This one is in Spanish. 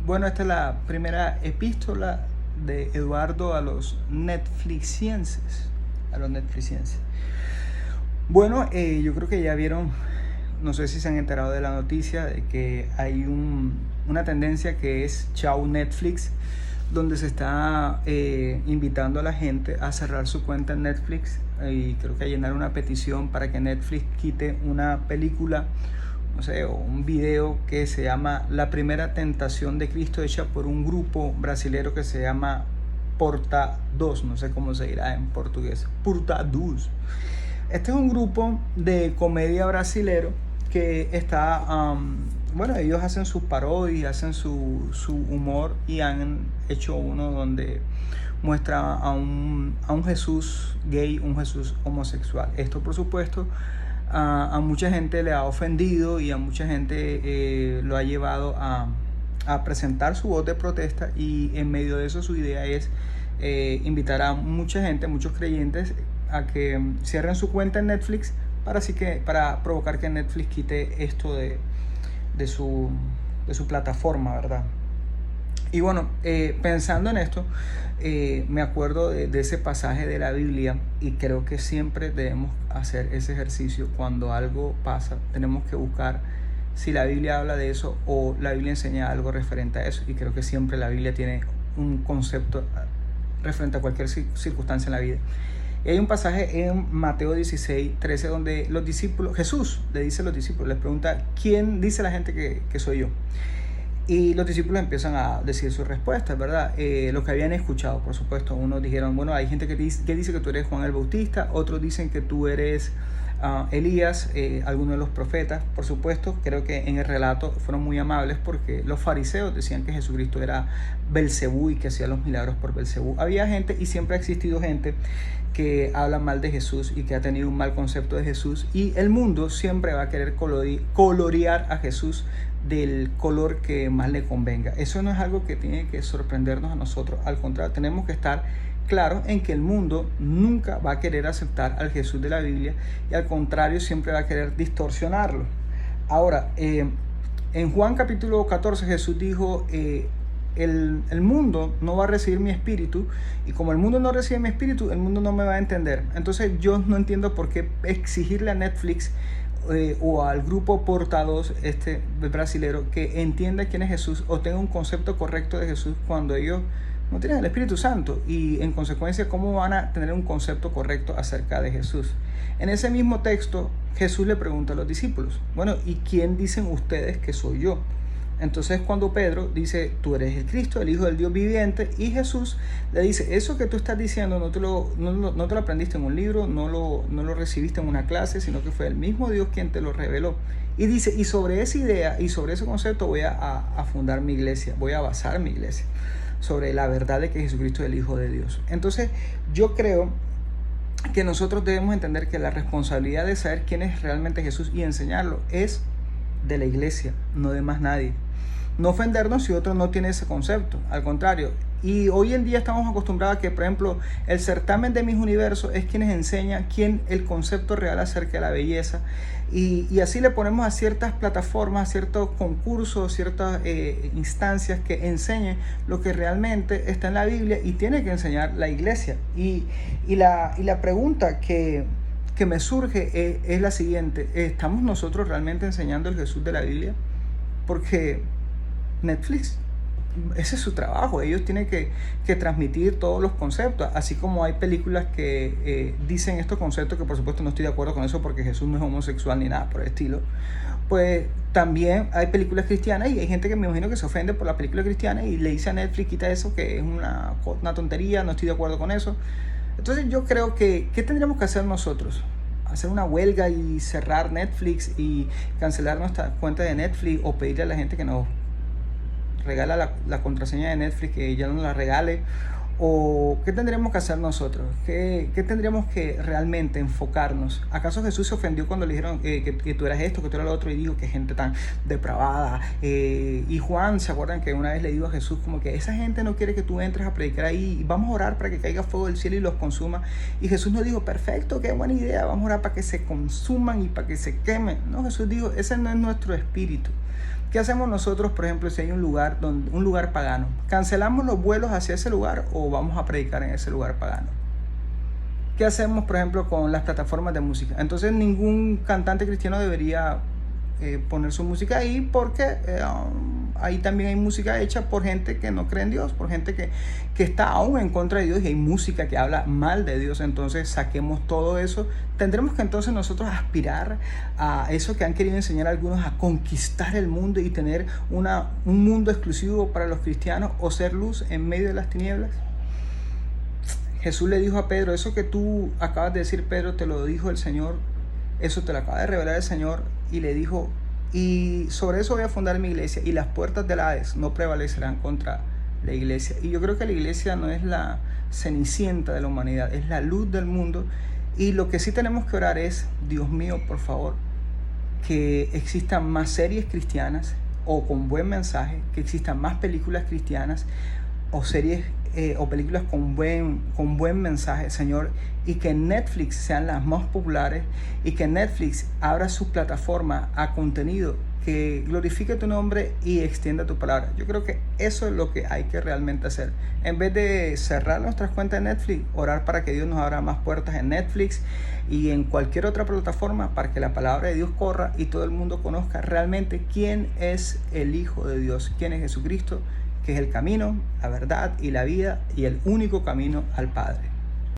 Bueno, esta es la primera epístola de Eduardo a los netflixienses. Bueno, yo creo que ya vieron, no sé si se han enterado de la noticia de que hay una tendencia que es Chao Netflix, donde se está invitando a la gente a cerrar su cuenta en Netflix y creo que a llenar una petición para que Netflix quite una película, no sé, o un video que se llama La Primera Tentación de Cristo, hecha por un grupo brasilero que se llama Porta 2, no sé cómo se dirá en portugués, Porta 2. Este es un grupo de comedia brasilero que está, bueno, ellos hacen sus parodias, hacen su humor y han hecho uno donde muestra a un Jesús gay, un Jesús homosexual. Esto, por supuesto, a mucha gente le ha ofendido y a mucha gente lo ha llevado a presentar su voz de protesta, y en medio de eso su idea es invitar a mucha gente, muchos creyentes, a que cierren su cuenta en Netflix para provocar que Netflix quite esto de su plataforma, ¿verdad? Y bueno, pensando en esto, me acuerdo de ese pasaje de la Biblia, y creo que siempre debemos hacer ese ejercicio cuando algo pasa. Tenemos que buscar si la Biblia habla de eso o la Biblia enseña algo referente a eso, y creo que siempre la Biblia tiene un concepto referente a cualquier circunstancia en la vida. Y hay un pasaje en Mateo 16:13 donde Jesús le dice a los discípulos, les pregunta: ¿quién dice la gente que soy yo? Y los discípulos empiezan a decir sus respuestas, ¿verdad? Lo que habían escuchado, por supuesto. Unos dijeron, bueno, hay gente que dice que tú eres Juan el Bautista, otros dicen que tú eres Elías, algunos de los profetas. Por supuesto, creo que en el relato fueron muy amables, porque los fariseos decían que Jesucristo era Belcebú y que hacía los milagros por Belcebú. Había gente, y siempre ha existido gente, que habla mal de Jesús y que ha tenido un mal concepto de Jesús, y el mundo siempre va a querer colorear a Jesús del color que más le convenga. Eso no es algo que tiene que sorprendernos a nosotros. Al contrario, tenemos que estar claros en que el mundo nunca va a querer aceptar al Jesús de la Biblia, y al contrario, siempre va a querer distorsionarlo. Ahora, en Juan capítulo 14 Jesús dijo, el mundo no va a recibir mi espíritu, y como el mundo no recibe mi espíritu, el mundo no me va a entender. Entonces yo no entiendo por qué exigirle a Netflix o al grupo Portados brasilero que entienda quién es Jesús o tenga un concepto correcto de Jesús, cuando ellos no tienen el Espíritu Santo, y en consecuencia, ¿cómo van a tener un concepto correcto acerca de Jesús? En ese mismo texto Jesús le pregunta a los discípulos, bueno, ¿y quién dicen ustedes que soy yo? Entonces, cuando Pedro dice, tú eres el Cristo, el Hijo del Dios viviente, y Jesús le dice, eso que tú estás diciendo no te lo aprendiste en un libro, no lo recibiste en una clase, sino que fue el mismo Dios quien te lo reveló. Y dice, y sobre esa idea y sobre ese concepto voy a fundar mi iglesia, voy a basar mi iglesia, sobre la verdad de que Jesucristo es el Hijo de Dios. Entonces, yo creo que nosotros debemos entender que la responsabilidad de saber quién es realmente Jesús y enseñarlo es de la iglesia, no de más nadie. No ofendernos si otro no tiene ese concepto, al contrario. Y hoy en día estamos acostumbrados a que, por ejemplo, el certamen de Miss Universo es quienes enseñan el concepto real acerca de la belleza, y así le ponemos a ciertas plataformas, a ciertos concursos, ciertas instancias que enseñen lo que realmente está en la Biblia y tiene que enseñar la iglesia. Y la pregunta que me surge es la siguiente: ¿estamos nosotros realmente enseñando el Jesús de la Biblia? Porque Netflix, ese es su trabajo, ellos tienen que transmitir todos los conceptos, así como hay películas que dicen estos conceptos, que por supuesto no estoy de acuerdo con eso, porque Jesús no es homosexual ni nada por el estilo. Pues también hay películas cristianas, y hay gente que me imagino que se ofende por la película cristiana y le dice a Netflix, quita eso, que es una tontería, no estoy de acuerdo con eso. Entonces yo creo que, ¿qué tendríamos que hacer nosotros? Hacer una huelga y cerrar Netflix y cancelar nuestra cuenta de Netflix, o pedirle a la gente que nos regala la contraseña de Netflix que ya no la regale. ¿O qué tendríamos que hacer nosotros? ¿Qué tendríamos que realmente enfocarnos? ¿Acaso Jesús se ofendió cuando le dijeron que tú eras esto, que tú eras lo otro, y dijo que gente tan depravada? Y Juan, ¿se acuerdan que una vez le dijo a Jesús como que esa gente no quiere que tú entres a predicar ahí, y vamos a orar para que caiga fuego del cielo y los consuma? Y Jesús no dijo, perfecto, qué buena idea, vamos a orar para que se consuman y para que se quemen. No, Jesús dijo, ese no es nuestro espíritu. ¿Qué hacemos nosotros, por ejemplo, si hay un lugar pagano? ¿Cancelamos los vuelos hacia ese lugar o vamos a predicar en ese lugar pagano? ¿Qué hacemos, por ejemplo, con las plataformas de música? Entonces ningún cantante cristiano debería poner su música ahí, porque ahí también hay música hecha por gente que no cree en Dios, por gente que está aún en contra de Dios, y hay música que habla mal de Dios. Entonces saquemos todo eso. Tendremos que entonces nosotros aspirar a eso que han querido enseñar algunos, a conquistar el mundo y tener un mundo exclusivo para los cristianos, o ser luz en medio de las tinieblas. Jesús le dijo a Pedro: eso que tú acabas de decir, Pedro, te lo dijo el Señor, eso te lo acaba de revelar el Señor. Y le dijo: y sobre eso voy a fundar mi iglesia, y las puertas del Hades no prevalecerán contra la iglesia. Y yo creo que la iglesia no es la cenicienta de la humanidad, es la luz del mundo. Y lo que sí tenemos que orar es: Dios mío, por favor, que existan más series cristianas o con buen mensaje, que existan más películas cristianas o series o películas con buen mensaje, Señor, y que Netflix sean las más populares, y que Netflix abra su plataforma a contenido que glorifique tu nombre y extienda tu palabra. Yo creo que eso es lo que hay que realmente hacer. En vez de cerrar nuestras cuentas de Netflix, orar para que Dios nos abra más puertas en Netflix y en cualquier otra plataforma, para que la palabra de Dios corra y todo el mundo conozca realmente quién es el Hijo de Dios, quién es Jesucristo, que es el camino, la verdad y la vida, y el único camino al Padre.